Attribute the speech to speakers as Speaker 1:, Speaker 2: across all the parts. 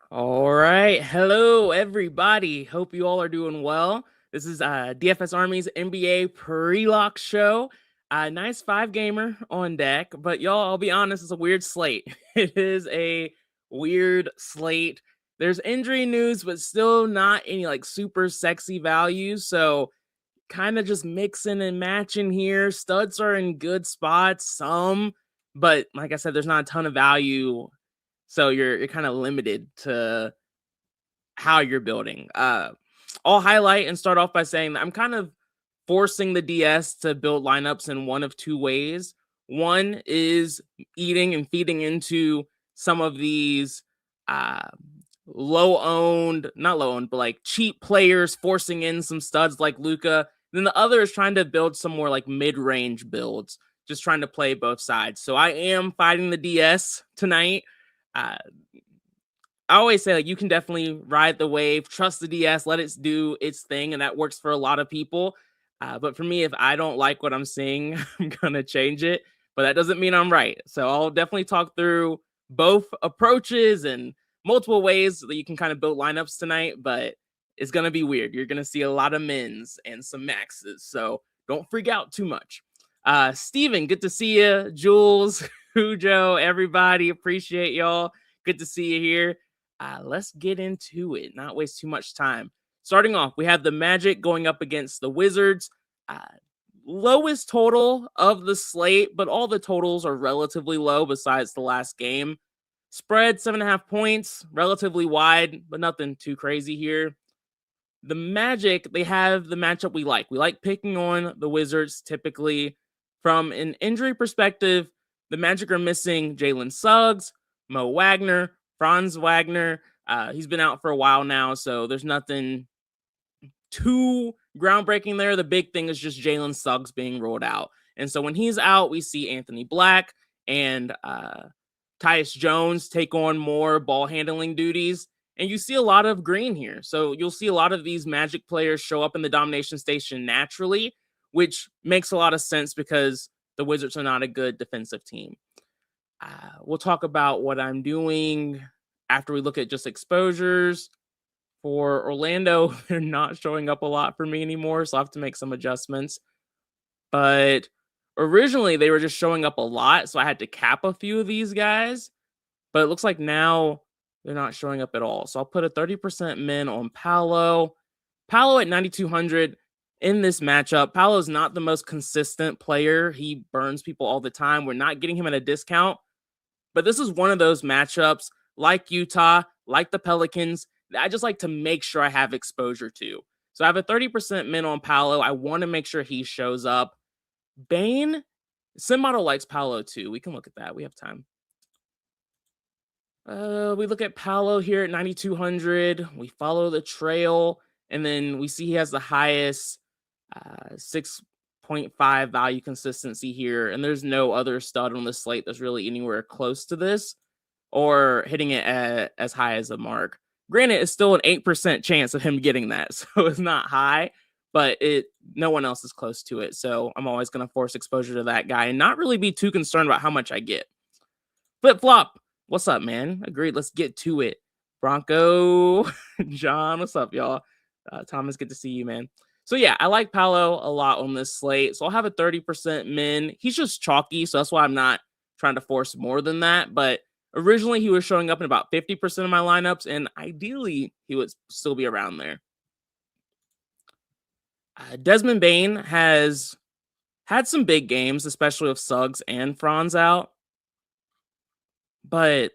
Speaker 1: All right. Hello, everybody. Hope you all are doing well. This is DFS Army's NBA pre-lock show. Nice five-gamer on deck, but y'all, I'll be honest, it's a weird slate. It is a weird slate. There's injury news, but still not any like super sexy values. So kind of just mixing and matching here. Studs are in good spots, some, but like I said, there's not a ton of value, so you're kind of limited to how you're building. I'll highlight and start off by saying that I'm kind of forcing the DS to build lineups in one of two ways. One is eating and feeding into some of these uh, not low owned, but like cheap players, forcing in some studs like Luca. Then the other is trying to build some more like mid range builds, just trying to play both sides. So I am fighting the DS tonight. Uh, I always say like you can definitely ride the wave, trust the DS, let it do its thing, and that works for a lot of people. But for me, if I don't like what I'm seeing, I'm gonna change it. But that doesn't mean I'm right. So I'll definitely talk through both approaches and multiple ways that you can kind of build lineups tonight. But it's gonna be weird. You're gonna see a lot of mins and some maxes. So don't freak out too much. Steven, good to see you. Jules, Hujo, everybody, appreciate y'all. Good to see you here. Let's get into it, not waste too much time. Starting off, we have the Magic going up against the Wizards. Uh, Lowest total of the slate, but all the totals are relatively low besides the last game. Spread 7.5 points, relatively wide, but nothing too crazy here. The Magic, they have the matchup we like. We like picking on the Wizards typically. From an injury perspective, the Magic are missing Jalen Suggs, Mo Wagner, Franz Wagner. He's been out for a while now, so there's nothing too groundbreaking there. The big thing is just Jalen Suggs being rolled out. And so when he's out, we see Anthony Black and Tyus Jones take on more ball handling duties. And you see a lot of green here. So you'll see a lot of these Magic players show up in the domination station naturally, which makes a lot of sense because the Wizards are not a good defensive team. We'll talk about what I'm doing after we look at just exposures. For Orlando, they're not showing up a lot for me anymore, so I have to make some adjustments. But originally, they were just showing up a lot, so I had to cap a few of these guys. But it looks like now they're not showing up at all. So I'll put a 30% min on Paolo. Paolo at 9,200 in this matchup. Paolo is not the most consistent player. He burns people all the time. We're not getting him at a discount. But this is one of those matchups like Utah, like the Pelicans, that I just like to make sure I have exposure to. So I have a 30% min on Paolo. I want to make sure he shows up. Bane, Sim likes Paolo too. We can look at that. We have time. We look at Paolo here at 9,200. We follow the trail, and then we see he has the highest 6.5 value consistency here, and there's no other stud on the slate that's really anywhere close to this or hitting it at as high as a mark. Granted, it's still an 8% chance of him getting that, so it's not high, but no one else is close to it. So I'm always going to force exposure to that guy and not really be too concerned about how much I get. Flip flop. What's up, man? Agreed. Let's get to it. Bronco, John, what's up, y'all? Thomas, good to see you, man. So yeah, I like Paolo a lot on this slate. So I'll have a 30% min. He's just chalky, so that's why I'm not trying to force more than that. But originally he was showing up in about 50% of my lineups, and ideally he would still be around there. Desmond Bane has had some big games, especially with Suggs and Franz out. But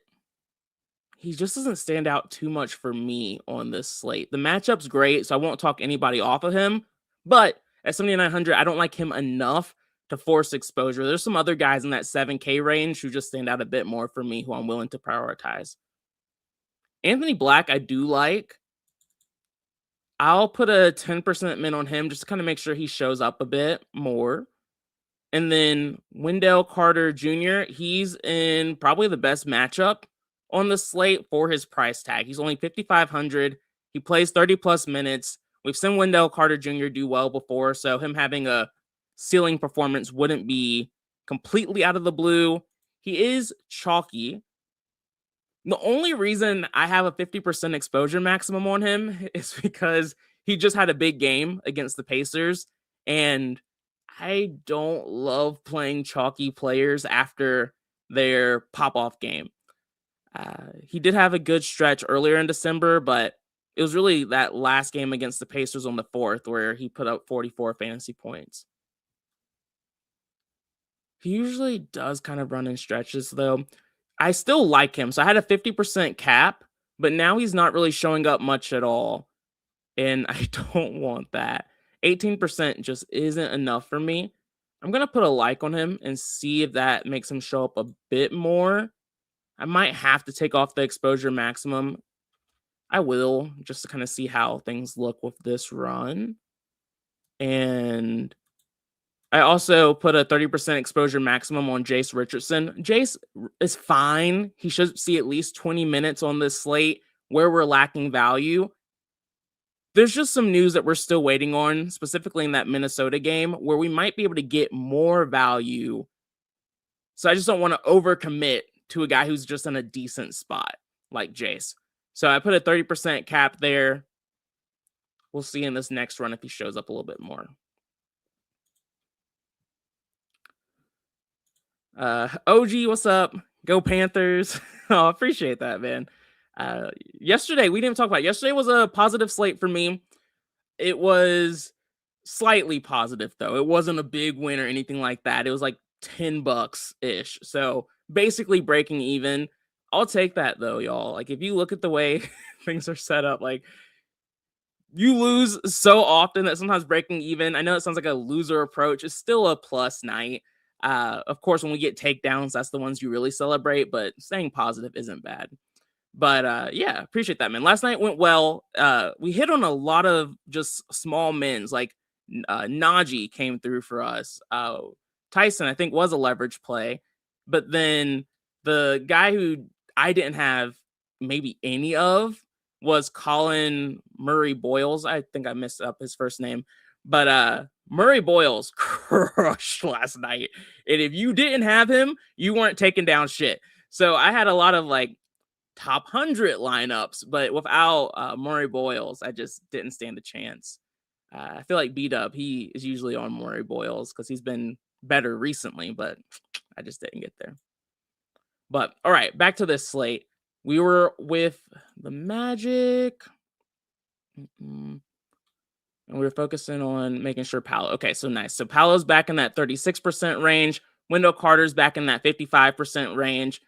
Speaker 1: he just doesn't stand out too much for me on this slate. The matchup's great, so I won't talk anybody off of him. But at 7,900, I don't like him enough to force exposure. There's some other guys in that 7K range who just stand out a bit more for me, who I'm willing to prioritize. Anthony Black, I do like. I'll put a 10% min on him just to kind of make sure he shows up a bit more. And then Wendell Carter Jr., he's in probably the best matchup on the slate for his price tag. He's only 5,500. He plays 30 plus minutes. We've seen Wendell Carter Jr. do well before, so him having a ceiling performance wouldn't be completely out of the blue. He is chalky, The only reason I have a 50% exposure maximum on him is because he just had a big game against the Pacers, and I don't love playing chalky players after their pop-off game. He did have a good stretch earlier in December, but it was really that last game against the Pacers on the 4th where he put up 44 fantasy points. He usually does kind of run in stretches, though. I still like him. So I had a 50% cap, but now he's not really showing up much at all. And I don't want that. 18% just isn't enough for me. I'm going to put a like on him and see if that makes him show up a bit more. I might have to take off the exposure maximum. I will, just to kind of see how things look with this run. And I also put a 30% exposure maximum on Jace Richardson. Jace is fine. He should see at least 20 minutes on this slate where we're lacking value. There's just some news that we're still waiting on, specifically in that Minnesota game, where we might be able to get more value. So I just don't want to overcommit to a guy who's just in a decent spot like Jace. So I put a 30% cap there. We'll see in this next run if he shows up a little bit more. OG, what's up? Go Panthers. Oh, appreciate that, man. Yesterday, we didn't talk about it. Yesterday was a positive slate for me. It was slightly positive, though. It wasn't a big win or anything like that. It was like $10-ish. So basically breaking even. I'll take that, though, y'all. Like, if you look at the way things are set up, like, you lose so often that sometimes breaking even, I know it sounds like a loser approach, is still a plus night. Of course, when we get takedowns, that's the ones you really celebrate, but staying positive isn't bad. But yeah, appreciate that, man. Last night went well. We hit on a lot of just small mins, like Najee came through for us. Tyson, I think, was a leverage play, but then the guy who I didn't have maybe any of was Colin Murray Boyles. I think I messed up his first name, but Murray Boyles crushed last night. And if you didn't have him, you weren't taking down shit. So I had a lot of like top 100 lineups, but without Murray Boyles, I just didn't stand a chance. I feel like B-Dub, he is usually on Murray Boyles because he's been better recently, but I just didn't get there. But all right, back to this slate. We were with the Magic. And we were focusing on making sure Paolo. Okay, so nice. So Paolo's back in that 36% range. Wendell Carter's back in that 55% range.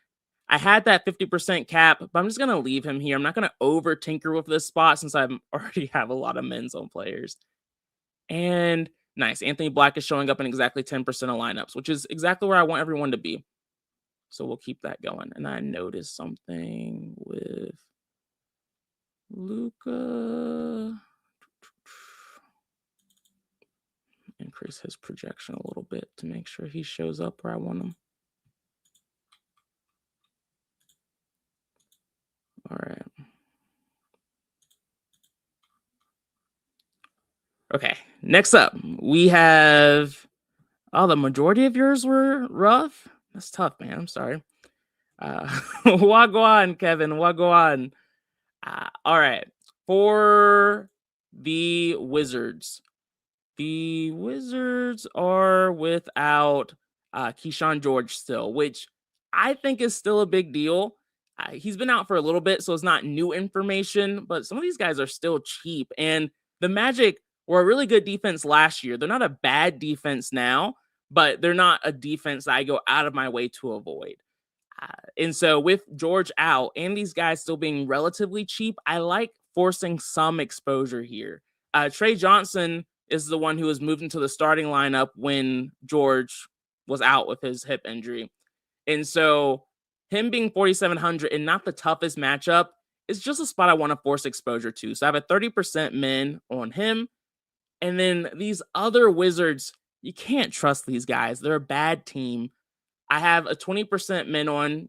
Speaker 1: I had that 50% cap, but I'm just going to leave him here. I'm not going to over tinker with this spot since I already have a lot of men's on players. And nice. Anthony Black is showing up in exactly 10% of lineups, which is exactly where I want everyone to be. So we'll keep that going. And I noticed something with Luka. Increase his projection a little bit to make sure he shows up where I want him. All right. Okay. Next up, we have. Oh, the majority of yours were rough. That's tough, man. I'm sorry. Wagwan, Kevin. Wagwan. All right. For the Wizards. The Wizards are without Keyshawn George still, which I think is still a big deal. He's been out for a little bit, so it's not new information, but some of these guys are still cheap. And the Magic were a really good defense last year. They're not a bad defense now, but they're not a defense that I go out of my way to avoid. And so with George out and these guys still being relatively cheap, I like forcing some exposure here. Trey Johnson is the one who was moved into the starting lineup when George was out with his hip injury. And so him being 4,700 and not the toughest matchup is just a spot I want to force exposure to. So I have a 30% min on him. And then these other Wizards, you can't trust these guys. They're a bad team. I have a 20% min on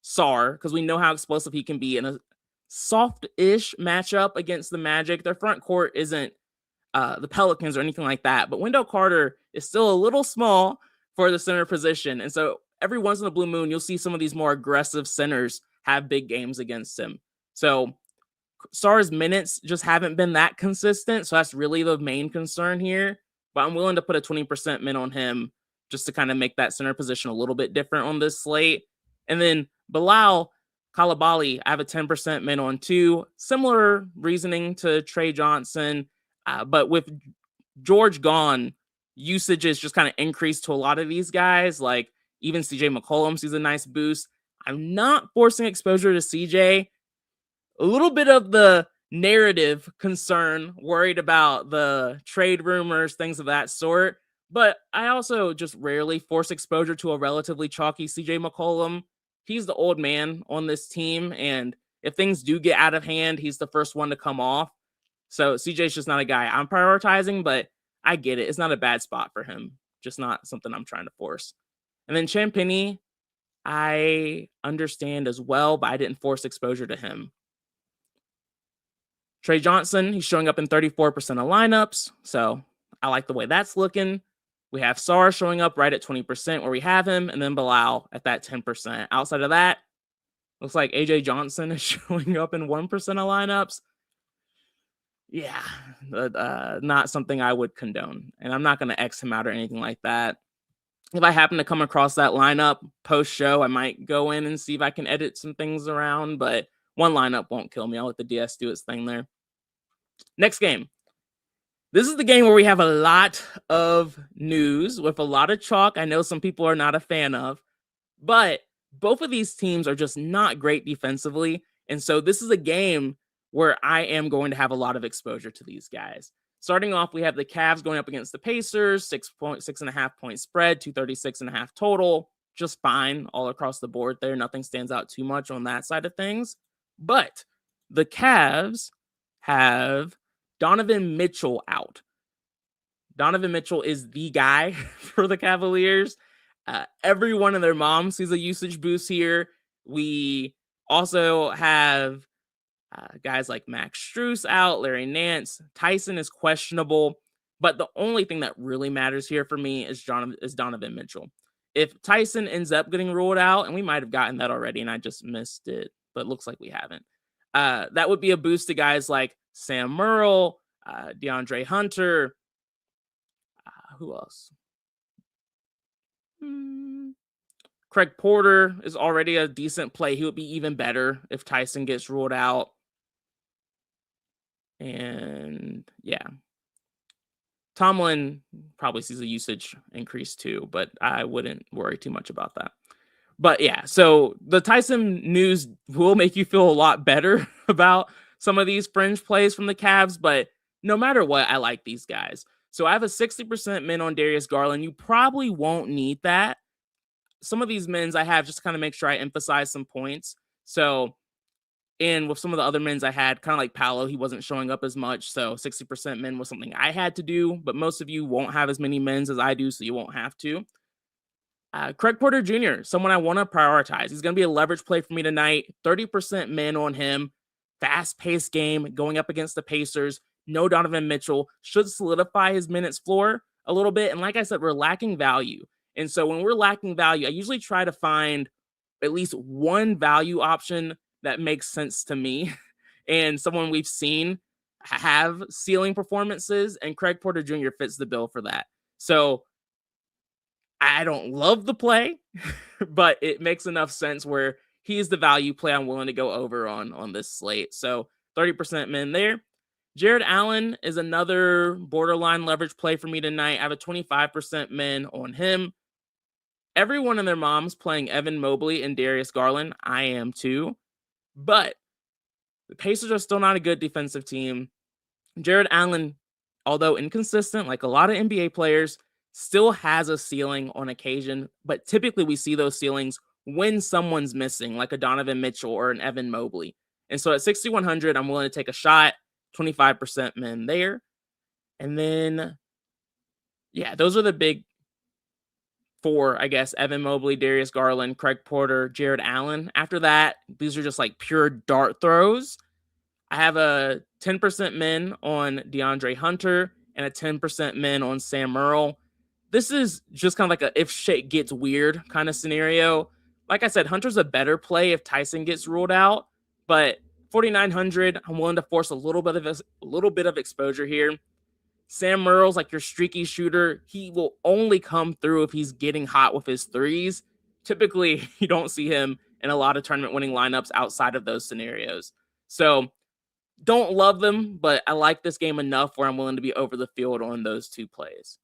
Speaker 1: Sar because we know how explosive he can be in a soft-ish matchup against the Magic. Their front court isn't the Pelicans or anything like that, but Wendell Carter is still a little small for the center position. And so every once in a blue moon, you'll see some of these more aggressive centers have big games against him. So Sarr's minutes just haven't been that consistent. So that's really the main concern here. But I'm willing to put a 20% min on him just to kind of make that center position a little bit different on this slate. And then Bilal Kalabali, I have a 10% min on too. Similar reasoning to Trey Johnson. But with George gone, usage is just kind of increased to a lot of these guys. Like even CJ McCollum sees a nice boost. I'm not forcing exposure to CJ. A little bit of the narrative concern, worried about the trade rumors, things of that sort. But I also just rarely force exposure to a relatively chalky CJ McCollum. He's the old man on this team. And if things do get out of hand, he's the first one to come off. So CJ's just not a guy I'm prioritizing, but I get it. It's not a bad spot for him. Just not something I'm trying to force. And then Champagnie, I understand as well, but I didn't force exposure to him. Trey Johnson, he's showing up in 34% of lineups, so I like the way that's looking. We have Sarr showing up right at 20% where we have him, and then Bilal at that 10%. Outside of that, looks like AJ Johnson is showing up in 1% of lineups. Yeah, not something I would condone, and I'm not going to X him out or anything like that. If I happen to come across that lineup post-show, I might go in and see if I can edit some things around, but one lineup won't kill me. I'll let the DS do its thing there. Next game. This is the game where we have a lot of news with a lot of chalk. I know some people are not a fan of, but both of these teams are just not great defensively. And so this is a game where I am going to have a lot of exposure to these guys. Starting off, we have the Cavs going up against the Pacers, 6.5 point spread, 236.5 total. Just fine all across the board there. Nothing stands out too much on that side of things. But the Cavs have Donovan Mitchell out. Donovan Mitchell is the guy for the Cavaliers. Everyone and their mom sees a usage boost here. We also have guys like Max Strus out, Larry Nance. Tyson is questionable. But the only thing that really matters here for me is Donovan Mitchell. If Tyson ends up getting ruled out, and we might have gotten that already and I just missed it, but it looks like we haven't. That would be a boost to guys like Sam Merrill, DeAndre Hunter. Who else? Craig Porter is already a decent play. He would be even better if Tyson gets ruled out. And yeah, Tomlin probably sees a usage increase too, but I wouldn't worry too much about that. But yeah, so the Tyson news will make you feel a lot better about some of these fringe plays from the Cavs, but no matter what, I like these guys. So I have a 60% min on Darius Garland. You probably won't need that. Some of these mins I have just to kind of make sure I emphasize some points. So, and with some of the other mins I had, kind of like Paolo, he wasn't showing up as much. So 60% min was something I had to do, but most of you won't have as many mins as I do, so you won't have to. Craig Porter Jr., someone I want to prioritize. He's going to be a leverage play for me tonight. 30% min on him. Fast-paced game going up against the Pacers. No Donovan Mitchell. Should solidify his minutes floor a little bit. And like I said, we're lacking value. And so when we're lacking value, I usually try to find at least one value option that makes sense to me and someone we've seen have ceiling performances. And Craig Porter Jr. fits the bill for that. So I don't love the play, but it makes enough sense where he's the value play I'm willing to go over on this slate. So 30% min there. Jared Allen is another borderline leverage play for me tonight. I have a 25% min on him. Everyone and their mom's playing Evan Mobley and Darius Garland. I am too. But the Pacers are still not a good defensive team. Jared Allen, although inconsistent, like a lot of NBA players, still has a ceiling on occasion, but typically we see those ceilings when someone's missing, like a Donovan Mitchell or an Evan Mobley. And so at 6,100, I'm willing to take a shot, 25% min there. And then, yeah, those are the big four, I guess: Evan Mobley, Darius Garland, Craig Porter, Jared Allen. After that, these are just like pure dart throws. I have a 10% min on DeAndre Hunter and a 10% min on Sam Merrill. This is just kind of like a if shit gets weird kind of scenario. like I said, Hunter's a better play if Tyson gets ruled out, but 4,900, I'm willing to force a little bit of exposure here. Sam Merle's like your streaky shooter. He will only come through if he's getting hot with his threes. Typically, you don't see him in a lot of tournament winning lineups outside of those scenarios. So don't love them, but I like this game enough where I'm willing to be over the field on those two plays.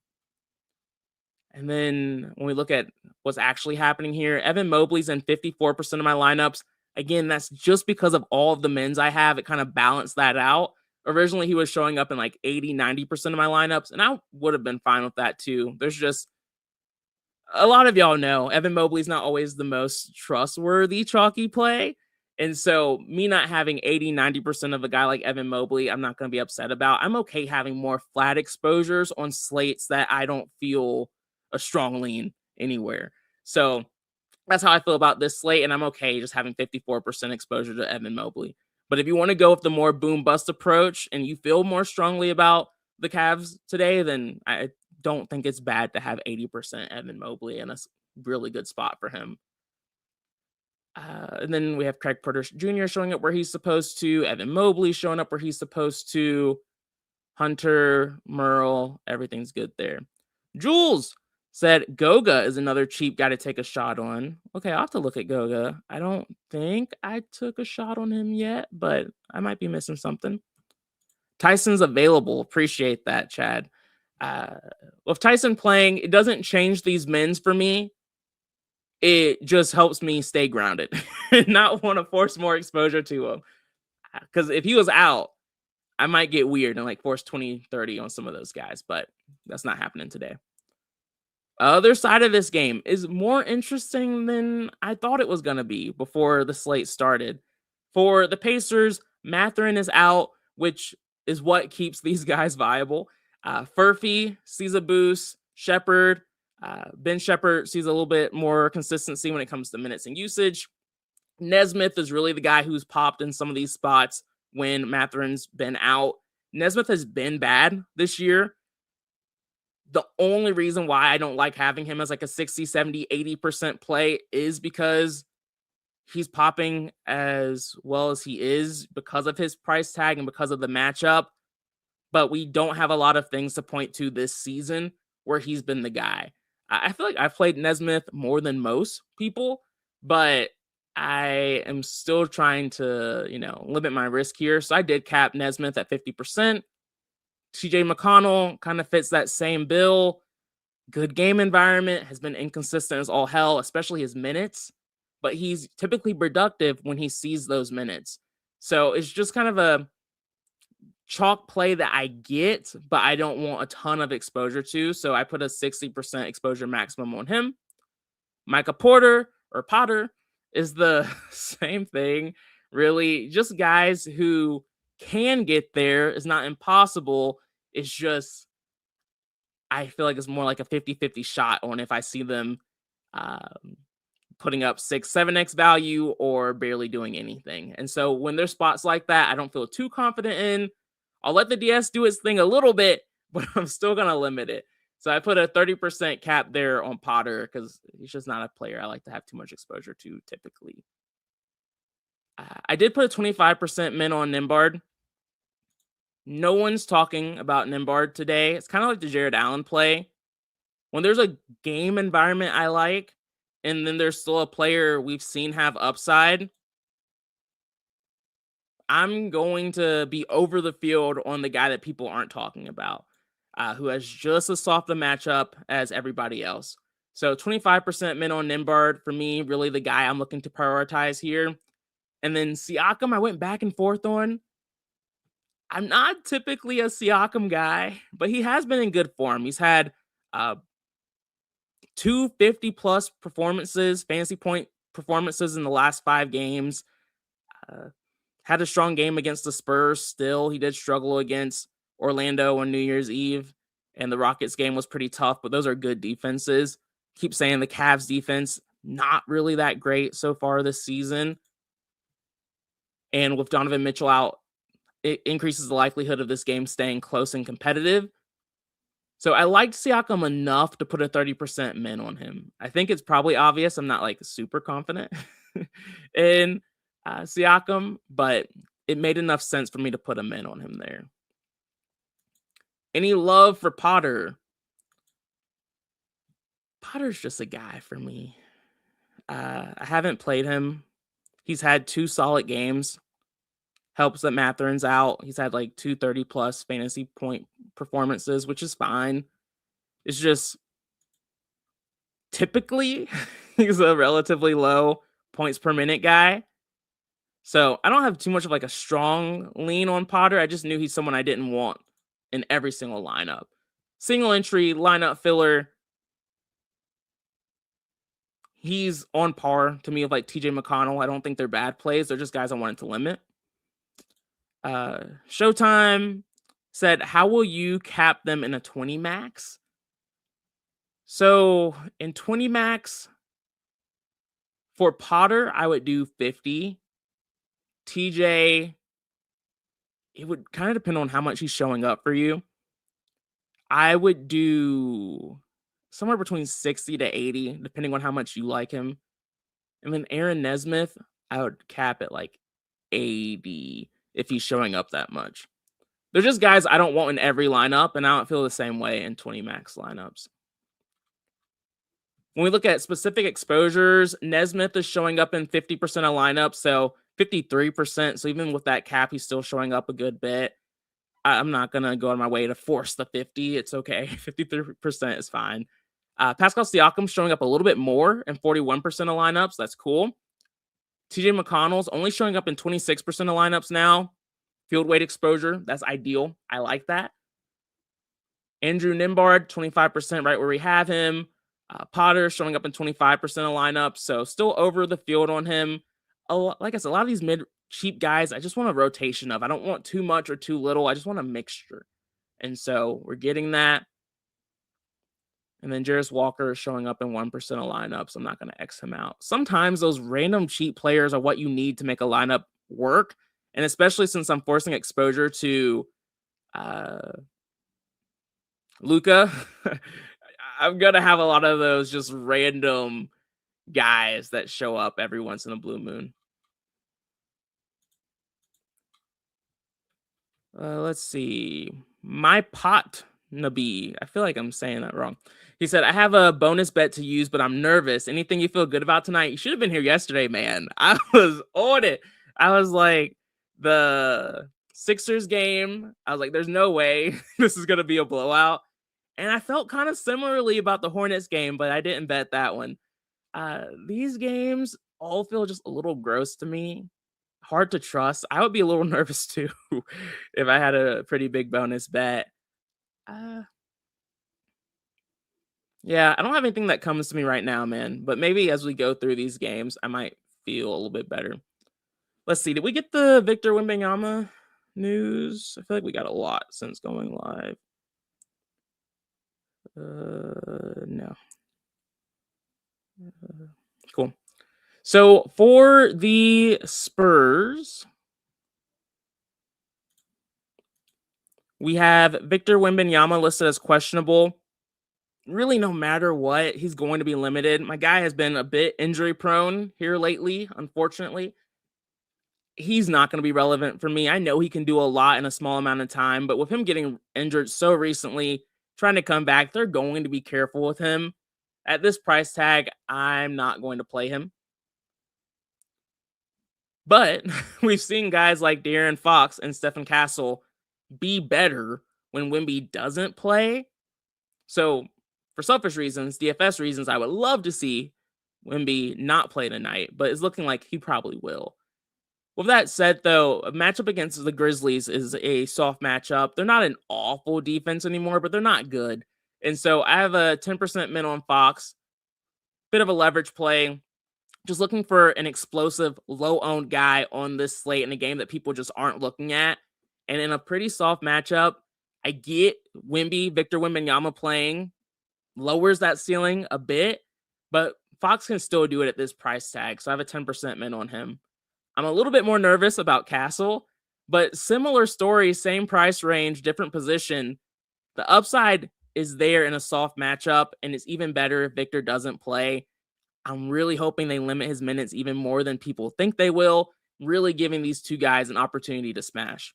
Speaker 1: And then when we look at what's actually happening here, Evan Mobley's in 54% of my lineups. Again, that's just because of all of the men's I have. It kind of balanced that out. Originally, he was showing up in like 80, 90% of my lineups, and I would have been fine with that too. There's just a lot of y'all know Evan Mobley's not always the most trustworthy chalky play. And so me not having 80, 90% of a guy like Evan Mobley, I'm not going to be upset about. I'm okay having more flat exposures on slates that I don't feel a strong lean anywhere. So that's how I feel about this slate. And I'm okay just having 54% exposure to Evan Mobley. But if you want to go with the more boom bust approach and you feel more strongly about the Cavs today, then I don't think it's bad to have 80% Evan Mobley, and that's a really good spot for him. And then we have Craig Porter Jr. showing up where he's supposed to, Evan Mobley showing up where he's supposed to, Hunter, Merle, everything's good there. Jules said Goga is another cheap guy to take a shot on. Okay, I'll have to look at Goga. I don't think I took a shot on him yet, but I might be missing something. Tyson's available. Appreciate that, Chad. With Tyson playing, it doesn't change these men's for me. It just helps me stay grounded and not want to force more exposure to him. Because if he was out, I might get weird and like force 20, 30 on some of those guys, but that's not happening today. Other side of this game is more interesting than I thought it was going to be before the slate started. For the Pacers, Mathurin is out, which is what keeps these guys viable. Furphy sees a boost. Shepherd, Ben Shepherd sees a little bit more consistency when it comes to minutes and usage. Nesmith is really the guy who's popped in some of these spots when Mathurin's been out. Nesmith has been bad this year. The only reason why I don't like having him as like a 60, 70, 80% play is because he's popping as well as he is because of his price tag and because of the matchup. But we don't have a lot of things to point to this season where he's been the guy. I feel like I've played Nesmith more than most people, but I am still trying to, limit my risk here. So I did cap Nesmith at 50%. TJ McConnell kind of fits that same bill. Good game environment, has been inconsistent as all hell, especially his minutes, but he's typically productive when he sees those minutes. So it's just kind of a chalk play that I get, but I don't want a ton of exposure to. So I put a 60% exposure maximum on him. Micah Porter or Potter is the same thing, really. Just guys who can get there. It's not impossible. It's just, I feel like it's more like a 50-50 shot on if I see them putting up 6, 7x value or barely doing anything. And so when there's spots like that, I don't feel too confident in. I'll let the DS do its thing a little bit, but I'm still going to limit it. So I put a 30% cap there on Potter because he's just not a player I like to have too much exposure to typically. I did put a 25% min on Nimbard. No one's talking about Nimbard today. It's kind of like the Jared Allen play. When there's a game environment I like, and then there's still a player we've seen have upside, I'm going to be over the field on the guy that people aren't talking about, who has just as soft a matchup as everybody else. So 25% min on Nimbard, for me, really the guy I'm looking to prioritize here. And then Siakam, I went back and forth on. I'm not typically a Siakam guy, but he has been in good form. He's had 250-plus performances, fantasy point performances in the last 5 games. Had a strong game against the Spurs still. He did struggle against Orlando on New Year's Eve, and the Rockets game was pretty tough, but those are good defenses. Keep saying the Cavs defense, not really that great so far this season. And with Donovan Mitchell out, it increases the likelihood of this game staying close and competitive. So I liked Siakam enough to put a 30% min on him. I think it's probably obvious. I'm not like super confident in Siakam, but it made enough sense for me to put a min on him there. Any love for Potter? Potter's just a guy for me. I haven't played him. He's had 2 solid games. Helps that Matherin's out. He's had like 230 plus fantasy point performances, which is fine. It's just typically he's a relatively low points per minute guy. So I don't have too much of like a strong lean on Potter. I just knew he's someone I didn't want in every single lineup. Single entry lineup filler. He's on par to me with like TJ McConnell. I don't think they're bad plays. They're just guys I wanted to limit. Showtime said, how will you cap them in a 20 max? So in 20 max, for Potter, I would do 50. TJ, it would kind of depend on how much he's showing up for you. I would do somewhere between 60 to 80, depending on how much you like him. And then Aaron Nesmith, I would cap at like 80 if he's showing up that much. They're just guys I don't want in every lineup, and I don't feel the same way in 20 max lineups. When we look at specific exposures, Nesmith is showing up in 50% of lineups, so 53%. So even with that cap, he's still showing up a good bit. I'm not going to go on my way to force the 50. It's okay. 53% is fine. Pascal Siakam showing up a little bit more in 41% of lineups. That's cool. TJ McConnell's only showing up in 26% of lineups now. Field weight exposure, that's ideal. I like that. Andrew Nimbard, 25%, right where we have him. Potter showing up in 25% of lineups, so still over the field on him. Like I said, a lot of these cheap guys, I just want a rotation of. I don't want too much or too little. I just want a mixture. And so we're getting that. And then Jarris Walker is showing up in 1% of lineups. I'm not going to X him out. Sometimes those random cheap players are what you need to make a lineup work. And especially since I'm forcing exposure to Luka, I'm going to have a lot of those just random guys that show up every once in a blue moon. Let's see. My pot Nabi. I feel like I'm saying that wrong. He said, I have a bonus bet to use, but I'm nervous. Anything you feel good about tonight? You should have been here yesterday, man. I was on it. I was like, the Sixers game, I was like, there's no way this is going to be a blowout. And I felt kind of similarly about the Hornets game, but I didn't bet that one. These games all feel just a little gross to me. Hard to trust. I would be a little nervous too if I had a pretty big bonus bet. Yeah, I don't have anything that comes to me right now, man. But maybe as we go through these games, I might feel a little bit better. Let's see. Did we get the Victor Wembanyama news? I feel like we got a lot since going live. No. Cool. So for the Spurs, we have Victor Wembanyama listed as questionable. Really, no matter what, he's going to be limited. My guy has been a bit injury prone here lately, unfortunately. He's not going to be relevant for me. I know he can do a lot in a small amount of time, but with him getting injured so recently, trying to come back, they're going to be careful with him. At this price tag, I'm not going to play him. But we've seen guys like De'Aaron Fox and Stephen Castle be better when Wemby doesn't play. So for selfish reasons, DFS reasons, I would love to see Wemby not play tonight, but it's looking like he probably will. With that said, though, a matchup against the Grizzlies is a soft matchup. They're not an awful defense anymore, but they're not good. And so I have a 10% min on Fox, bit of a leverage play. Just looking for an explosive, low-owned guy on this slate in a game that people just aren't looking at. And in a pretty soft matchup, I get Victor Wembanyama playing, lowers that ceiling a bit, but Fox can still do it at this price tag. So I have a 10% min on him. I'm a little bit more nervous about Castle, but similar story, same price range, different position. The upside is there in a soft matchup, and it's even better if Victor doesn't play. I'm really hoping they limit his minutes even more than people think they will, really giving these two guys an opportunity to smash.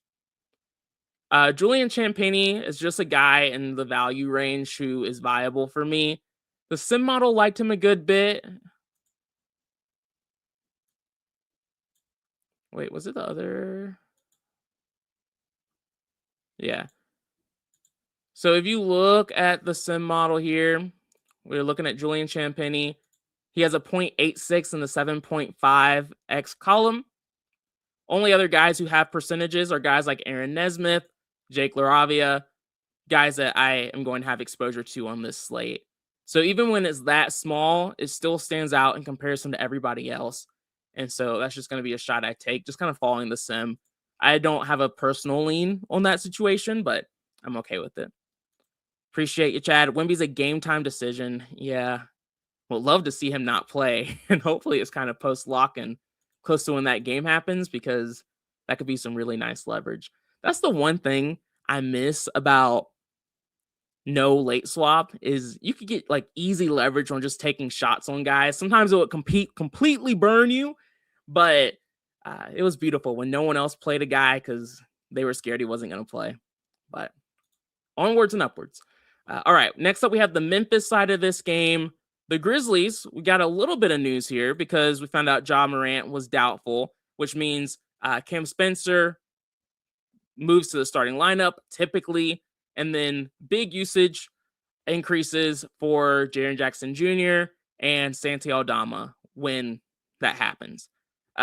Speaker 1: Julian Champagny is just a guy in the value range who is viable for me. The sim model liked him a good bit. Wait, was it the other? Yeah. So if you look at the sim model here, we're looking at Julian Champagny. He has a 0.86 in the 7.5x column. Only other guys who have percentages are guys like Aaron Nesmith, Jake LaRavia, guys that I am going to have exposure to on this slate. So even when it's that small, it still stands out in comparison to everybody else. And so that's just going to be a shot I take, just kind of following the sim. I don't have a personal lean on that situation, but I'm okay with it. Appreciate you, Chad. Wemby's a game time decision. Yeah. Would love to see him not play. And hopefully it's kind of post lock and close to when that game happens, because that could be some really nice leverage. That's the one thing I miss about no late swap is you could get like easy leverage on just taking shots on guys. Sometimes it would completely burn you, but it was beautiful when no one else played a guy because they were scared he wasn't going to play. But onwards and upwards. All right, next up we have the Memphis side of this game. The Grizzlies, we got a little bit of news here because we found out Ja Morant was doubtful, which means Cam Spencer moves to the starting lineup typically, and then big usage increases for Jaren Jackson Jr. and Santi Aldama when that happens.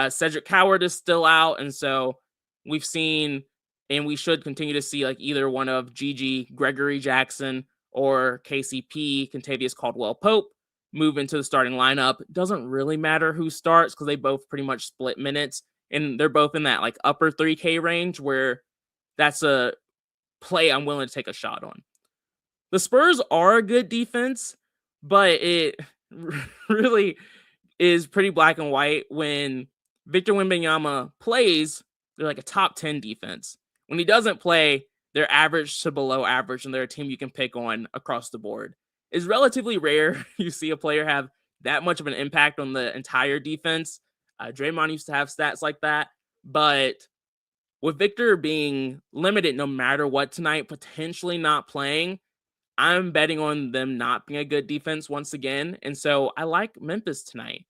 Speaker 1: Cedric Coward is still out, and so we've seen, and we should continue to see, like either one of Gigi, Gregory Jackson, or KCP, Kentavious Caldwell-Pope, move into the starting lineup. Doesn't really matter who starts because they both pretty much split minutes, and they're both in that like upper 3K range where that's a play I'm willing to take a shot on. The Spurs are a good defense, but it really is pretty black and white. When Victor Wembanyama plays, they're like a top 10 defense. When he doesn't play, they're average to below average, and they're a team you can pick on across the board. It's relatively rare you see a player have that much of an impact on the entire defense. Draymond used to have stats like that, but with Victor being limited no matter what tonight, potentially not playing, I'm betting on them not being a good defense once again. And so I like Memphis tonight.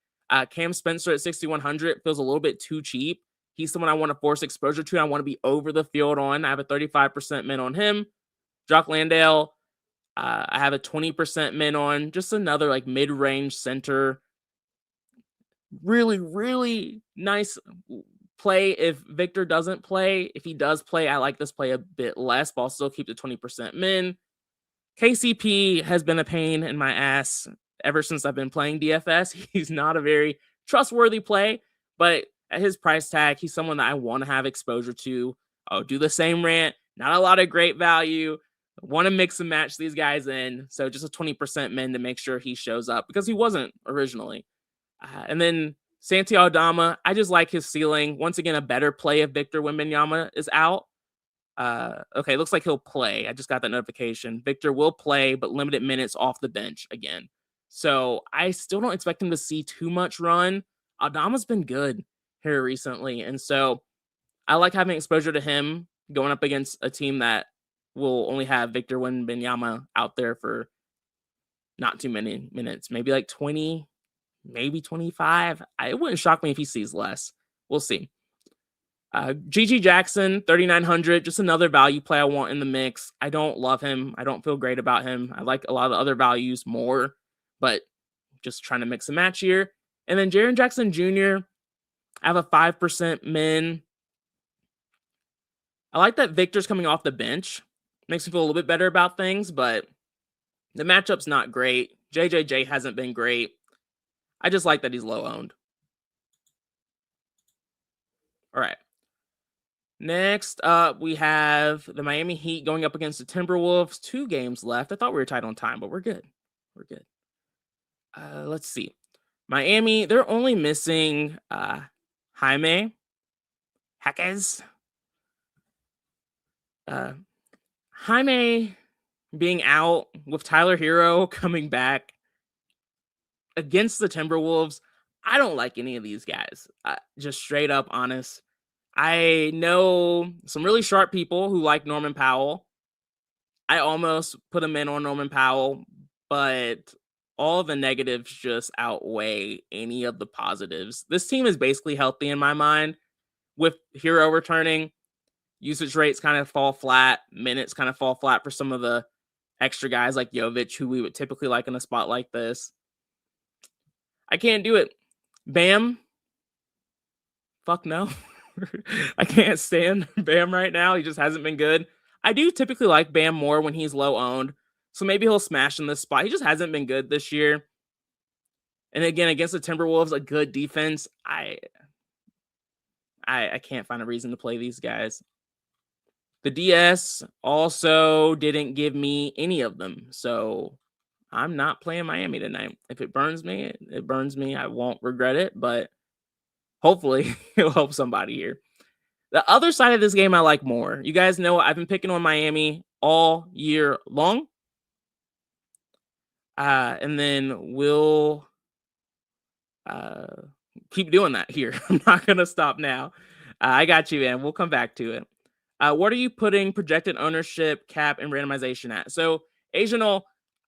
Speaker 1: Cam Spencer at 6,100 feels a little bit too cheap. He's someone I want to force exposure to. I want to be over the field on. I have a 35% min on him. Jock Landale, I have a 20% min on. Just another like mid-range center. Really, really nice play if Victor doesn't play. If he does play, I like this play a bit less, but I'll still keep the 20% min. KCP has been a pain in my ass ever since I've been playing DFS. He's not a very trustworthy play, but at his price tag, he's someone that I want to have exposure to. I'll do the same rant. Not a lot of great value. Want to mix and match these guys in. So just a 20% min to make sure he shows up because he wasn't originally. And then Santi Aldama, I just like his ceiling. Once again, a better play if Victor Wembanyama is out. Okay, looks like he'll play. I just got that notification. Victor will play, but limited minutes off the bench again. So I still don't expect him to see too much run. Aldama's been good here recently, and so I like having exposure to him going up against a team that will only have Victor Wembanyama out there for not too many minutes, maybe like 20, maybe 25. It wouldn't shock me if he sees less. We'll see. Gigi Jackson, 3,900, just another value play I want in the mix. I don't love him. I don't feel great about him. I like a lot of the other values more, but just trying to mix and match here. And then Jaren Jackson Jr., I have a 5% min. I like that Victor's coming off the bench. Makes me feel a little bit better about things, but the matchup's not great. JJJ hasn't been great. I just like that he's low owned. All right. Next up, we have the Miami Heat going up against the Timberwolves. 2 games left. I thought we were tight on time, but we're good. We're good. Let's see. Miami, they're only missing Jaime Jaquez. Jaime being out with Tyler Hero coming back against the Timberwolves. I don't like any of these guys. Just straight up honest. I know some really sharp people who like Norman Powell. I almost put him in on Norman Powell, but all the negatives just outweigh any of the positives. This team is basically healthy in my mind. With Hero returning, usage rates kind of fall flat, minutes kind of fall flat for some of the extra guys like Jovic, who we would typically like in a spot like this. I can't do it. Bam. Fuck no. I can't stand Bam right now. He just hasn't been good. I do typically like Bam more when he's low owned. So maybe he'll smash in this spot. He just hasn't been good this year. And again, against the Timberwolves, a good defense, I can't find a reason to play these guys. The DS also didn't give me any of them. So I'm not playing Miami tonight. If it burns me, it burns me. I won't regret it, but hopefully it'll help somebody here. The other side of this game I like more. You guys know I've been picking on Miami all year long. And then we'll keep doing that here. I'm not going to stop now. I got you, man. We'll come back to it. What are you putting projected ownership, cap, and randomization at? So, Asianal,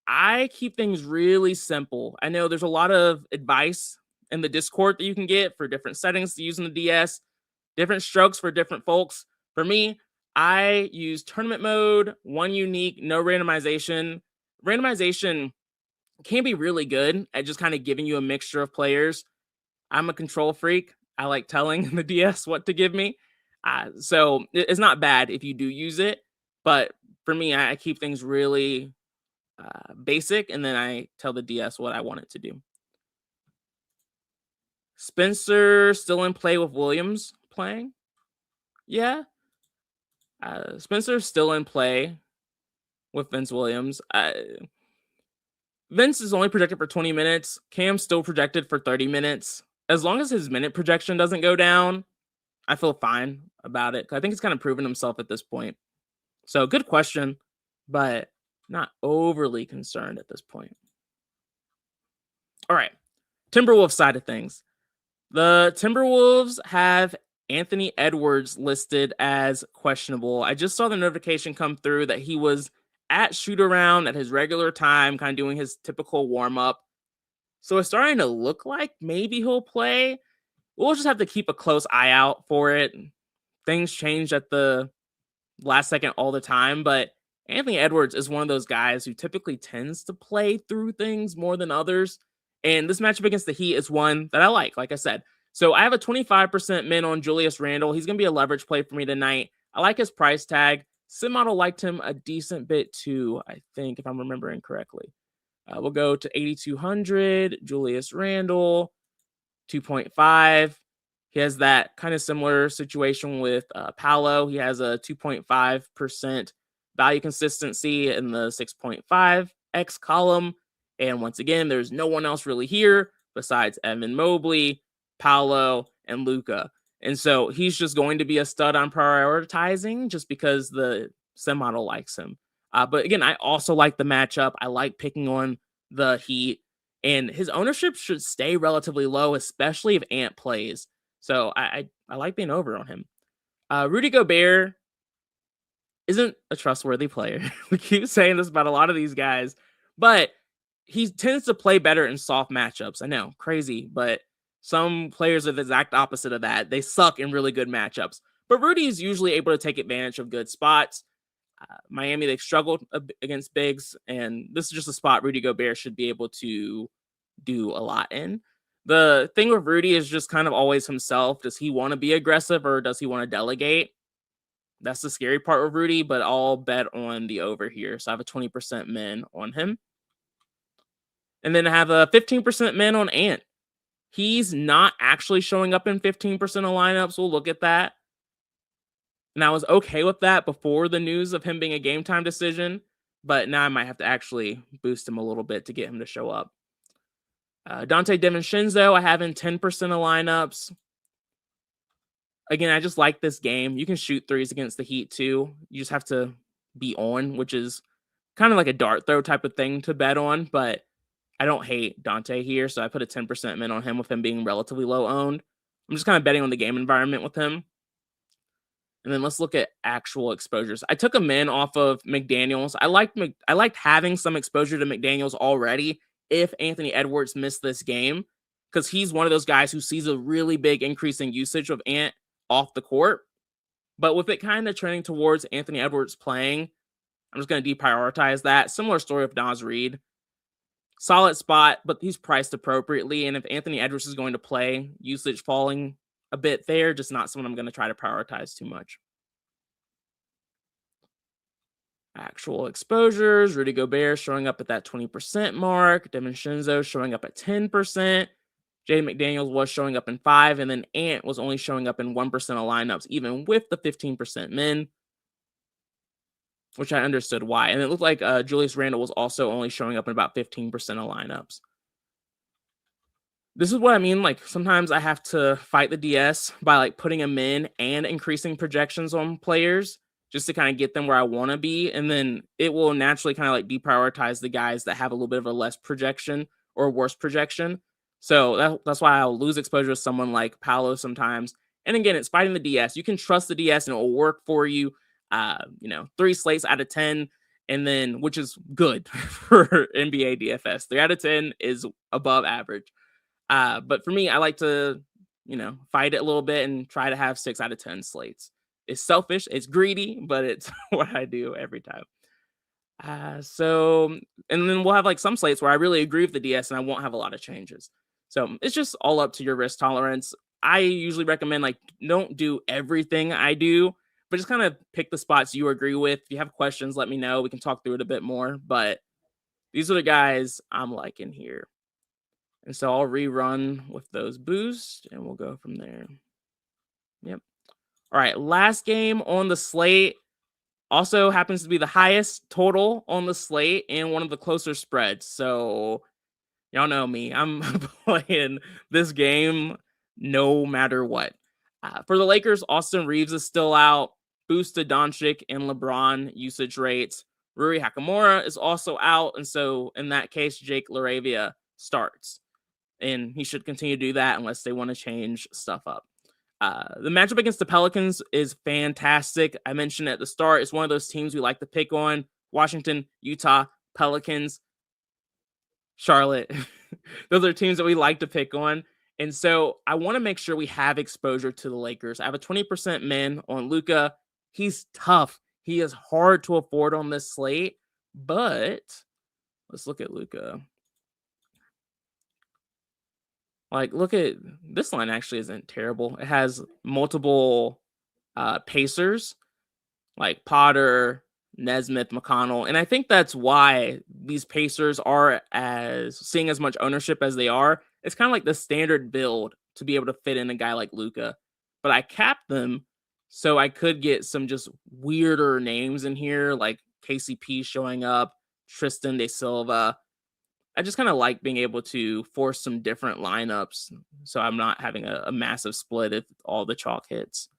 Speaker 1: I keep things really simple. I know there's a lot of advice in the Discord that you can get for different settings to use in the DS, different strokes for different folks. For me, I use tournament mode, one unique, no randomization. Randomization can be really good at just kind of giving you a mixture of players. I'm a control freak. I like telling the DS what to give me. So it's not bad if you do use it. But for me, I keep things really basic, and then I tell the DS what I want it to do. Spencer still in play with Williams playing? Yeah. Spencer's still in play with Vince Williams. Vince is only projected for 20 minutes. Cam's still projected for 30 minutes. As long as his minute projection doesn't go down, I feel fine about it. I think he's kind of proven himself at this point. So good question, but not overly concerned at this point. All right. Timberwolves side of things. The Timberwolves have Anthony Edwards listed as questionable. I just saw the notification come through that he was at shoot around at his regular time, kind of doing his typical warm up. So it's starting to look like maybe he'll play. We'll just have to keep a close eye out for it. Things change at the last second all the time, but Anthony Edwards is one of those guys who typically tends to play through things more than others. And this matchup against the Heat is one that I like I said. So I have a 25% min on Julius Randle. He's going to be a leverage play for me tonight. I like his price tag. Sim model liked him a decent bit too, I think, if I'm remembering correctly. We'll go to 8,200, Julius Randle, 2.5. He has that kind of similar situation with Paolo. He has a 2.5% value consistency in the 6.5x column. And once again, there's no one else really here besides Evan Mobley, Paolo, and Luka. And so he's just going to be a stud on prioritizing just because the sim model likes him. But again, I also like the matchup. I like picking on the Heat. And his ownership should stay relatively low, especially if Ant plays. So I like being over on him. Rudy Gobert isn't a trustworthy player. We keep saying this about a lot of these guys, but he tends to play better in soft matchups. I know, crazy, but some players are the exact opposite of that. They suck in really good matchups. But Rudy is usually able to take advantage of good spots. Miami, they've struggled against bigs, and this is just a spot Rudy Gobert should be able to do a lot in. The thing with Rudy is just kind of always himself. Does he want to be aggressive or does he want to delegate? That's the scary part with Rudy, but I'll bet on the over here. So I have a 20% min on him. And then I have a 15% min on Ant. He's not actually showing up in 15% of lineups. We'll look at that. And I was okay with that before the news of him being a game time decision, but now I might have to actually boost him a little bit to get him to show up. Dante DiVincenzo, I have in 10% of lineups. Again, I just like this game. You can shoot threes against the Heat too. You just have to be on, which is kind of like a dart throw type of thing to bet on, but I don't hate Dante here, so I put a 10% min on him with him being relatively low owned. I'm just kind of betting on the game environment with him. And then let's look at actual exposures. I took a min off of McDaniels. I liked having some exposure to McDaniels already if Anthony Edwards missed this game, because he's one of those guys who sees a really big increase in usage of Ant off the court. But with it kind of trending towards Anthony Edwards playing, I'm just going to deprioritize that. Similar story with Naz Reid. Solid spot, but he's priced appropriately. And if Anthony Edwards is going to play, usage falling a bit there, just not someone I'm going to try to prioritize too much. Actual exposures, Rudy Gobert showing up at that 20% mark. DiVincenzo showing up at 10%. Jaden McDaniels was showing up in 5%, and then Ant was only showing up in 1% of lineups, even with the 15% min, which I understood why. And it looked like Julius Randle was also only showing up in about 15% of lineups. This is what I mean. Like, sometimes I have to fight the DS by like putting them in and increasing projections on players just to kind of get them where I want to be. And then it will naturally kind of like deprioritize the guys that have a little bit of a less projection or worse projection. So that's why I'll lose exposure to someone like Paolo sometimes. And again, it's fighting the DS. You can trust the DS and it will work for you. 3 slates out of 10, and then, which is good for NBA DFS. 3 out of 10 is above average. But for me, I like to, fight it a little bit and try to have 6 out of 10 slates. It's selfish, it's greedy, but it's what I do every time. And then we'll have like some slates where I really agree with the DS and I won't have a lot of changes. So it's just all up to your risk tolerance. I usually recommend like don't do everything I do, but just kind of pick the spots you agree with. If you have questions, let me know. We can talk through it a bit more. But these are the guys I'm liking here. And so I'll rerun with those boosts and we'll go from there. Yep. All right. Last game on the slate also happens to be the highest total on the slate and one of the closer spreads. So y'all know me. I'm playing this game no matter what. For the Lakers, Austin Reeves is still out. Boost to Doncic and LeBron usage rates. Rui Hachimura is also out. And so in that case, Jake LaRavia starts. And he should continue to do that unless they want to change stuff up. The matchup against the Pelicans is fantastic. I mentioned at the start, it's one of those teams we like to pick on. Washington, Utah, Pelicans, Charlotte. Those are teams that we like to pick on. And so I want to make sure we have exposure to the Lakers. I have a 20% min on Luka. He's tough. He is hard to afford on this slate. But let's look at Luka. Like, look at this line actually isn't terrible. It has multiple pacers like Potter, Nesmith, McConnell. And I think that's why these pacers are seeing as much ownership as they are. It's kind of like the standard build to be able to fit in a guy like Luka. But I capped them so I could get some just weirder names in here, like KCP showing up, Tristan De Silva. I just kind of like being able to force some different lineups so I'm not having a massive split if all the chalk hits.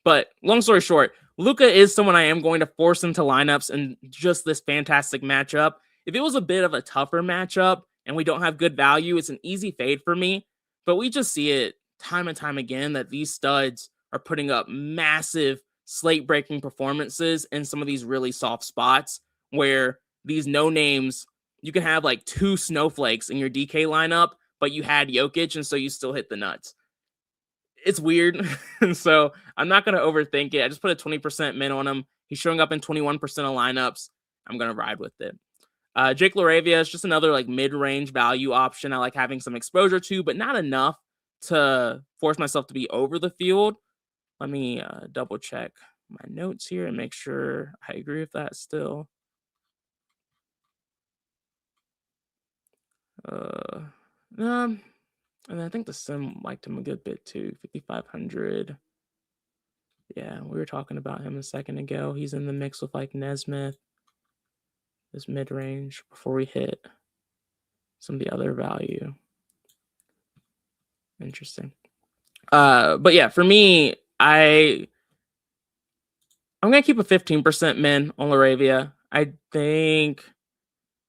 Speaker 1: But long story short, Luka is someone I am going to force into lineups in just this fantastic matchup. If it was a bit of a tougher matchup and we don't have good value, it's an easy fade for me. But we just see it time and time again that these studs are putting up massive slate-breaking performances in some of these really soft spots where these no names, you can have like 2 snowflakes in your DK lineup, but you had Jokic, and so you still hit the nuts. It's weird. And so I'm not going to overthink it. I just put a 20% min on him. He's showing up in 21% of lineups. I'm going to ride with it. Jake LaRavia is just another like mid-range value option I like having some exposure to, but not enough to force myself to be over the field. Let me double check my notes here and make sure I agree with that still. And I think the sim liked him a good bit too. 5,500. Yeah, we were talking about him a second ago. He's in the mix with like Nesmith, this mid-range, before we hit some of the other value. Interesting. But yeah, for me, I'm gonna keep a 15% min on LaRavia. I think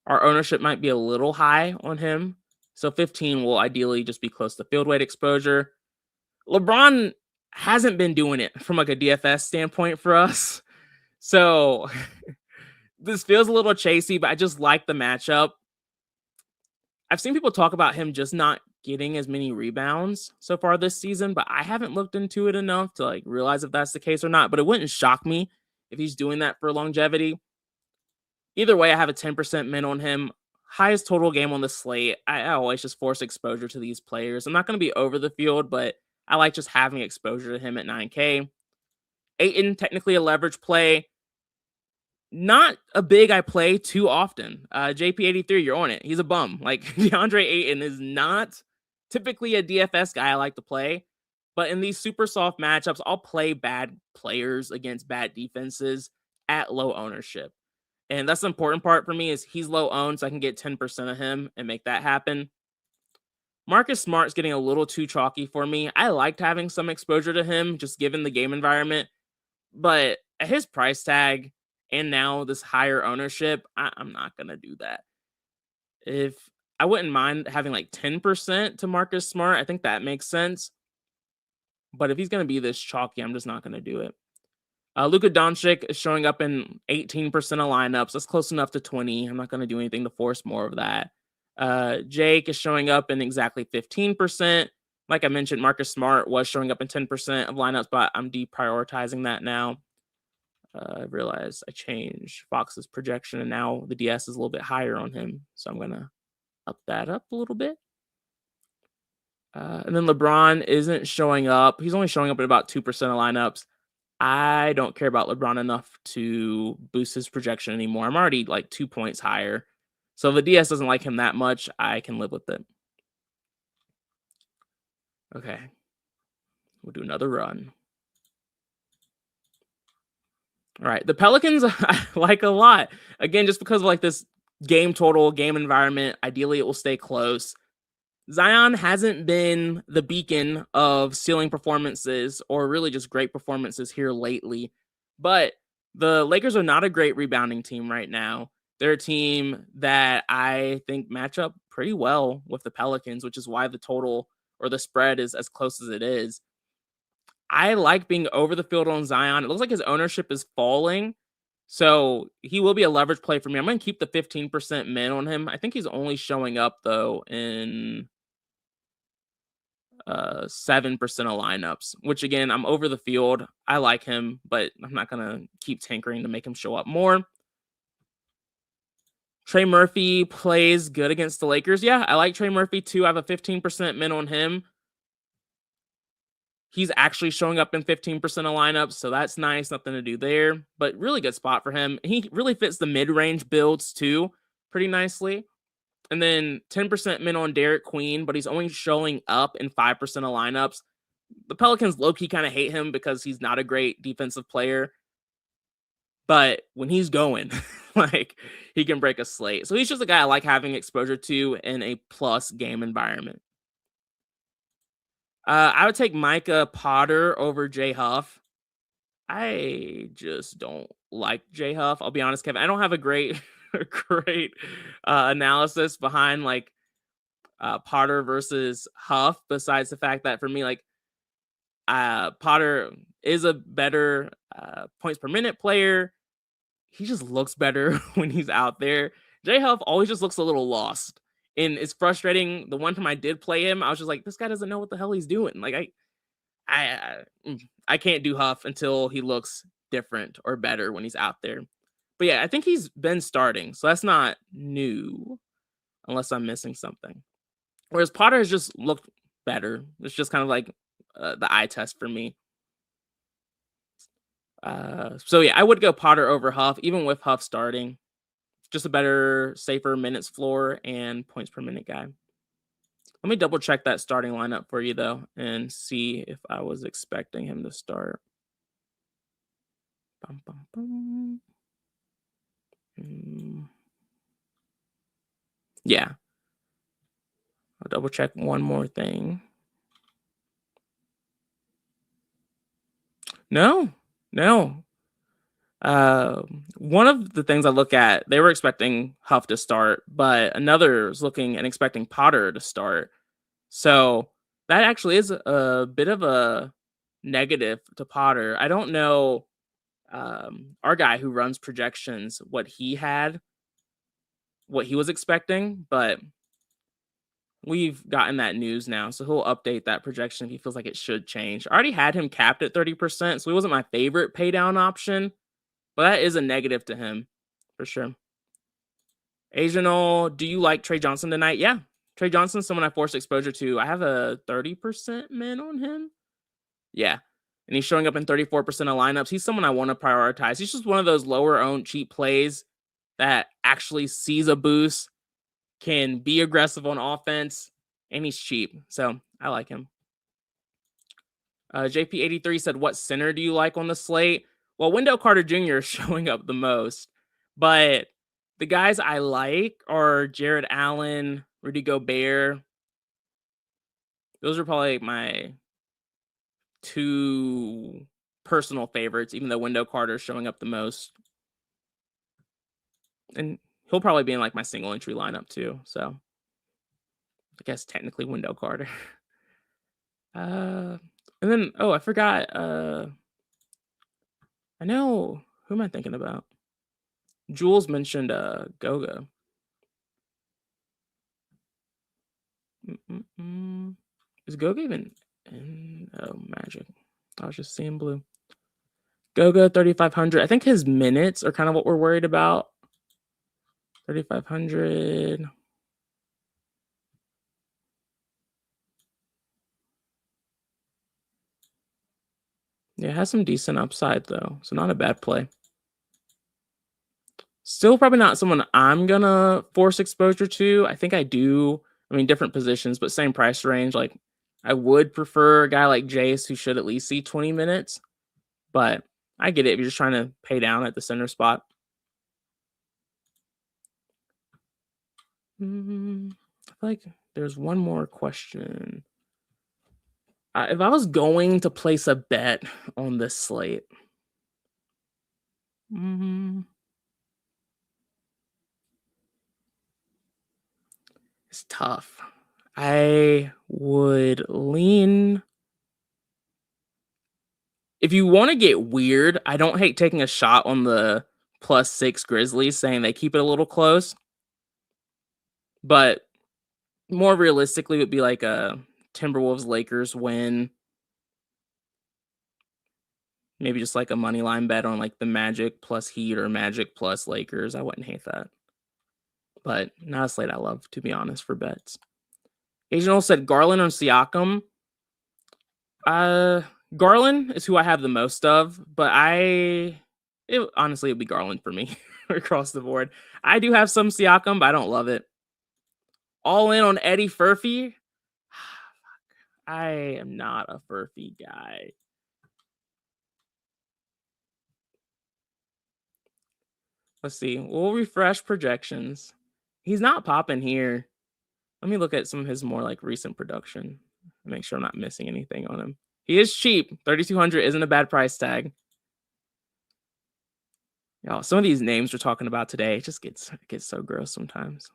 Speaker 1: our ownership might be a little high on him. So 15 will ideally just be close to field weight exposure. LeBron hasn't been doing it from like a DFS standpoint for us. So this feels a little chasey, but I just like the matchup. I've seen people talk about him just not getting as many rebounds so far this season, but I haven't looked into it enough to like realize if that's the case or not. But it wouldn't shock me if he's doing that for longevity. Either way, I have a 10% min on him. Highest total game on the slate. I always just force exposure to these players. I'm not going to be over the field, but I like just having exposure to him at 9K. Ayton, technically a leverage play. Not a big I play too often. JP83, you're on it. He's a bum. Like DeAndre Ayton is not typically a DFS guy I like to play. But in these super soft matchups, I'll play bad players against bad defenses at low ownership. And that's the important part for me is he's low owned, so I can get 10% of him and make that happen. Marcus Smart's getting a little too chalky for me. I liked having some exposure to him, just given the game environment. But at his price tag and now this higher ownership, I'm not going to do that. If I wouldn't mind having like 10% to Marcus Smart, I think that makes sense. But if he's going to be this chalky, I'm just not going to do it. Luka Doncic is showing up in 18% of lineups. That's close enough to 20. I'm not going to do anything to force more of that. Jake is showing up in exactly 15%. Like I mentioned, Marcus Smart was showing up in 10% of lineups, but I'm deprioritizing that now. I realized I changed Fox's projection, and now the DS is a little bit higher on him. So I'm going to up that up a little bit. And then LeBron isn't showing up. He's only showing up in about 2% of lineups. I don't care about LeBron enough to boost his projection anymore. I'm already like 2 points higher. So if the DS doesn't like him that much, I can live with it. Okay. We'll do another run. All right. The Pelicans I like a lot. Again, just because of like this game total, game environment. Ideally, it will stay close. Zion hasn't been the beacon of ceiling performances or really just great performances here lately. But the Lakers are not a great rebounding team right now. They're a team that I think match up pretty well with the Pelicans, which is why the total or the spread is as close as it is. I like being over the field on Zion. It looks like his ownership is falling. So he will be a leverage play for me. I'm going to keep the 15% min on him. I think he's only showing up, though, in 7% of lineups, which again, I'm over the field. I like him, but I'm not going to keep tinkering to make him show up more. Trey Murphy plays good against the Lakers. Yeah, I like Trey Murphy too. I have a 15% min on him. He's actually showing up in 15% of lineups, so that's nice. Nothing to do there, but really good spot for him. He really fits the mid-range builds too pretty nicely. And then 10% min on Derek Queen, but he's only showing up in 5% of lineups. The Pelicans low-key kind of hate him because he's not a great defensive player. But when he's going, like, he can break a slate. So he's just a guy I like having exposure to in a plus game environment. I would take Micah Potter over Jay Huff. I just don't like Jay Huff. I'll be honest, Kevin. I don't have a great analysis behind like Potter versus Huff, besides the fact that for me, like Potter is a better points per minute player. He just looks better when he's out there. Jay Huff always just looks a little lost. And it's frustrating. The one time I did play him, I was just like, this guy doesn't know what the hell he's doing. Like I can't do Huff until he looks different or better when he's out there. But yeah, I think he's been starting, so that's not new, unless I'm missing something. Whereas Potter has just looked better. It's just kind of like the eye test for me. So yeah, I would go Potter over Huff, even with Huff starting. Just a better, safer minutes floor and points per minute guy. Let me double check that starting lineup for you, though, and see if I was expecting him to start. Bum, bum, bum. Yeah. I'll double check one more thing. No. One of the things I look at, they were expecting Huff to start, but another is looking and expecting Potter to start. So that actually is a bit of a negative to Potter. I don't know our guy who runs projections what he was expecting, but we've gotten that news now, so he'll update that projection if he feels like it should change. I already had him capped at 30%, so he wasn't my favorite pay down option, but that is a negative to him for sure. Asianal, do you like Trey Johnson tonight? Yeah. Trey Johnson's someone I forced exposure to. I have a 30% min on him. Yeah. And he's showing up in 34% of lineups. He's someone I want to prioritize. He's just one of those lower owned cheap plays that actually sees a boost, can be aggressive on offense, and he's cheap. So I like him. JP83 said, what center do you like on the slate? Well, Wendell Carter Jr. is showing up the most, but the guys I like are Jared Allen, Rudy Gobert. Those are probably my two personal favorites, even though Wendell Carter is showing up the most. And he'll probably be in like my single entry lineup too. So I guess technically Wendell Carter. And then, I forgot. I know, who am I thinking about? Jules mentioned Goga. Is Goga even in Magic? I was just seeing blue. Goga 3,500. I think his minutes are kind of what we're worried about. 3,500. Yeah, it has some decent upside though, so not a bad play. Still probably not someone I'm gonna force exposure to. I think I do. I mean, different positions, but same price range. Like, I would prefer a guy like Jace who should at least see 20 minutes, but I get it if you're just trying to pay down at the center spot. I feel like there's one more question. If I was going to place a bet on this slate, it's tough. I would lean. If you want to get weird, I don't hate taking a shot on the +6 Grizzlies, saying they keep it a little close. But more realistically, it would be like a Timberwolves Lakers win. Maybe just like a money line bet on like the Magic plus Heat or Magic plus Lakers. I wouldn't hate that. But not a slate I love, to be honest, for bets. Asian said Garland or Siakam. Garland is who I have the most of, but honestly, it'd be Garland for me across the board. I do have some Siakam, but I don't love it. All in on Eddie Furphy. I am not a Furphy guy. Let's see. We'll refresh projections. He's not popping here. Let me look at some of his more like recent production. Make sure I'm not missing anything on him. He is cheap. 3,200 isn't a bad price tag. Y'all, some of these names we're talking about today, it just gets so gross sometimes.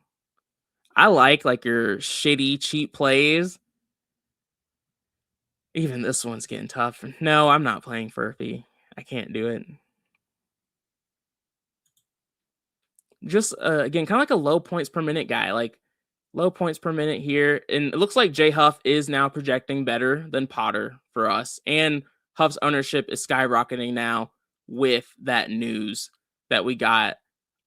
Speaker 1: I like your shitty, cheap plays. Even this one's getting tough. No, I'm not playing Furphy. I can't do it. Just, again, kind of like a low points per minute guy. Like, low points per minute here. And it looks like J Huff is now projecting better than Potter for us. And Huff's ownership is skyrocketing now with that news that we got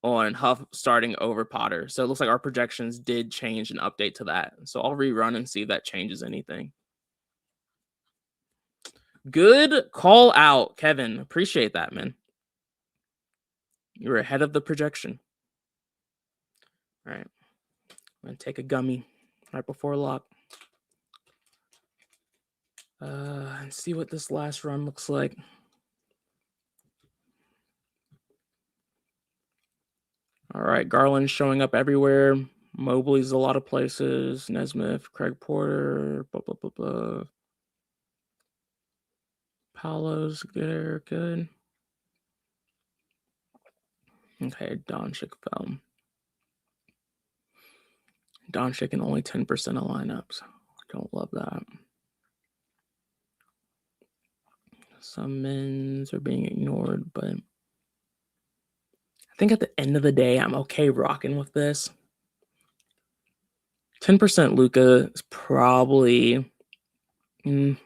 Speaker 1: on Huff starting over Potter. So it looks like our projections did change and update to that. So I'll rerun and see if that changes anything. Good call out, Kevin. Appreciate that, man. You were ahead of the projection. All right. I'm going to take a gummy right before lock. And see what this last run looks like. All right, Garland's showing up everywhere. Mobley's a lot of places. Nesmith, Craig Porter, blah, blah, blah, blah. Paolo's there, good. Okay, Doncic fell. Doncic in only 10% of lineups. Don't love that. Some men's are being ignored, but I think at the end of the day, I'm okay rocking with this. 10% Luka is probably... I'm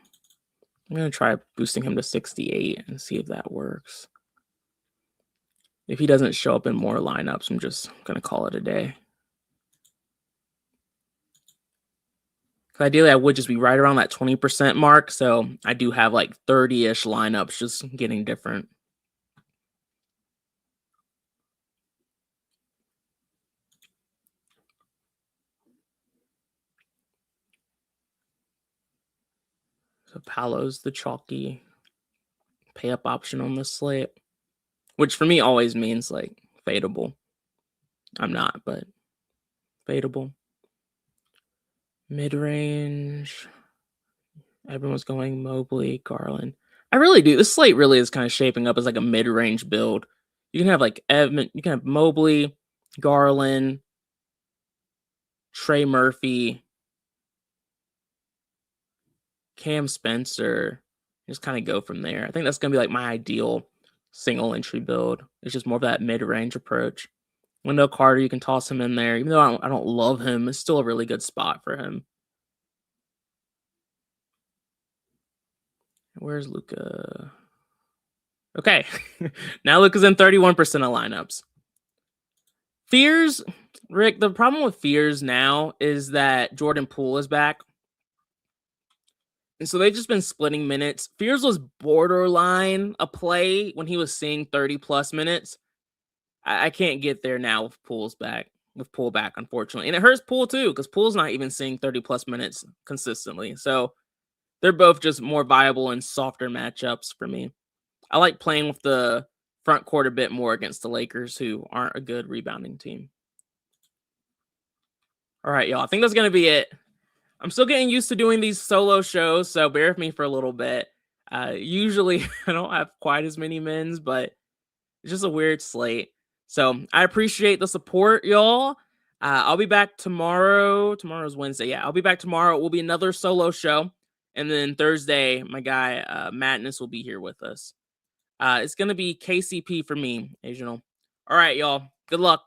Speaker 1: going to try boosting him to 68 and see if that works. If he doesn't show up in more lineups, I'm just going to call it a day. Ideally, I would just be right around that 20% mark. So I do have like 30-ish lineups just getting different. So Paolo's the chalky pay up option on this slate, which for me always means like fadeable. I'm not, but fadeable. Mid-range. Everyone's going Mobley, Garland. I really do. This slate really is kind of shaping up as like a mid-range build. You can have like Evan, you can have Mobley, Garland, Trey Murphy, Cam Spencer. Just kind of go from there. I think that's going to be like my ideal single entry build. It's just more of that mid-range approach. Wendell Carter, you can toss him in there. Even though I don't love him, it's still a really good spot for him. Where's Luka? Okay. Now Luka's in 31% of lineups. Fears, Rick, the problem with Fears now is that Jordan Poole is back. And so they've just been splitting minutes. Fears was borderline a play when he was seeing 30-plus minutes. I can't get there now with Poole's back. With Poole back, unfortunately. And it hurts Poole too, because Poole's not even seeing 30-plus minutes consistently. So they're both just more viable and softer matchups for me. I like playing with the front court a bit more against the Lakers, who aren't a good rebounding team. All right, y'all. I think that's going to be it. I'm still getting used to doing these solo shows, so bear with me for a little bit. Usually, I don't have quite as many men's, but it's just a weird slate. So I appreciate the support, y'all. I'll be back tomorrow. Tomorrow's Wednesday. Yeah, I'll be back tomorrow. It will be another solo show. And then Thursday, my guy, Madness, will be here with us. It's going to be KCP for me, Asian. All right, y'all. Good luck.